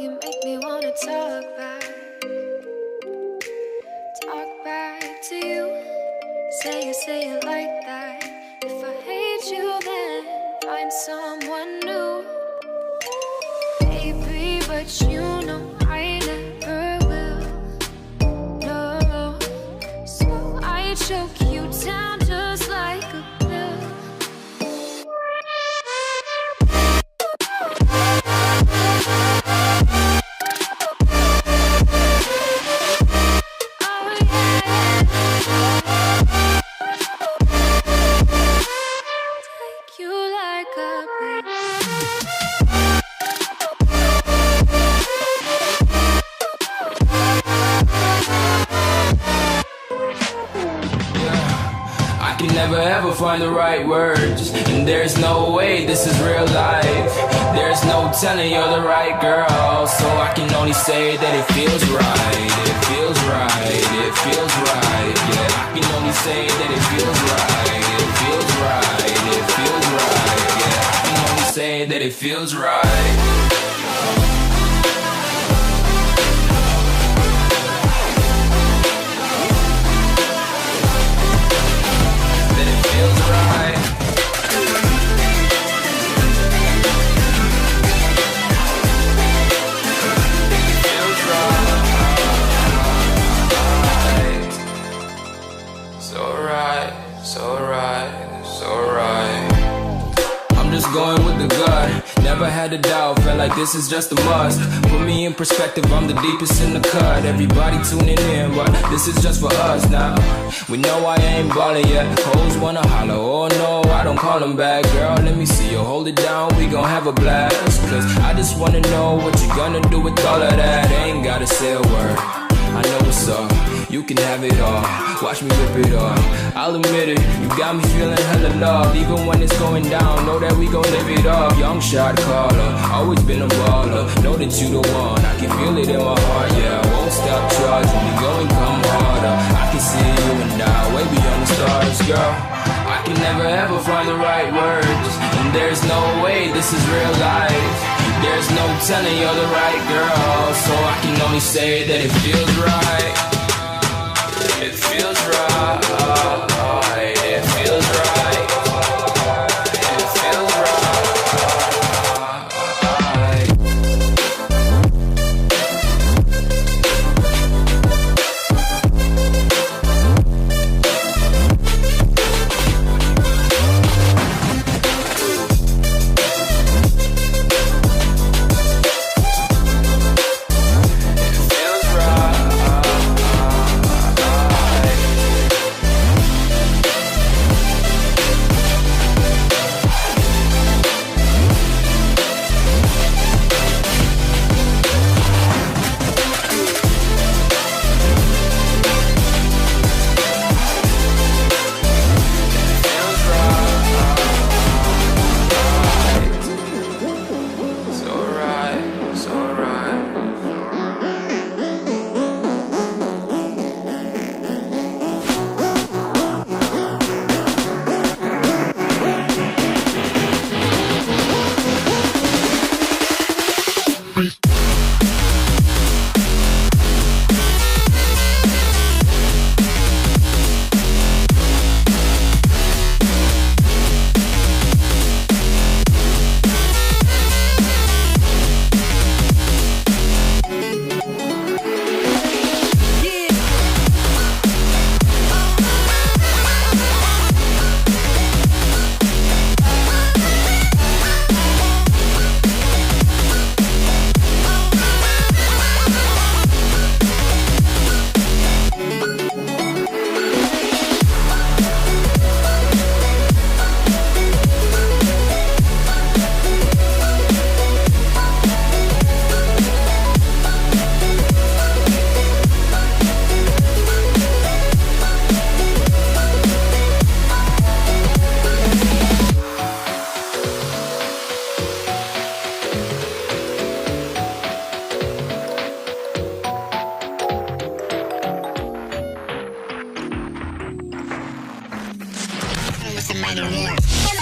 you make me wanna talk back to you. Say it like that. If I hate you, then find someone new. Baby, but you know I never will. No, so I choke you down just like a pill. Never ever find the right words, and there's no way this is real life. There's no telling you're the right girl, so I can only say that it feels right. It feels right, it feels right. Yeah, I can only say that it feels right. It feels right, it feels right. Yeah, I can only say that it feels right. Going with the gut, never had a doubt, felt like this is just a must. Put me in perspective, I'm the deepest in the cut. Everybody tuning in, but this is just for us now. We know I ain't ballin' yet, hoes wanna holler, oh no, I don't call them back. Girl, let me see you hold it down, we gon' have a blast. Cause I just wanna know what you gonna do with all of that. Ain't gotta say a word, I know what's up. You can have it all, watch me rip it off. I'll admit it, you got me feeling hella love. Even when it's going down, know that we gon' live it up. Young shot caller, always been a baller. Know that you the one, I can feel it in my heart. Yeah, I won't stop charging, we going come harder. I can see you and I, way beyond the stars, girl. I can never ever find the right words, and there's no way this is real life. There's no telling you're the right girl, so I can only say that it feels right. It feels right, it feels right, it feels right. Mr.B.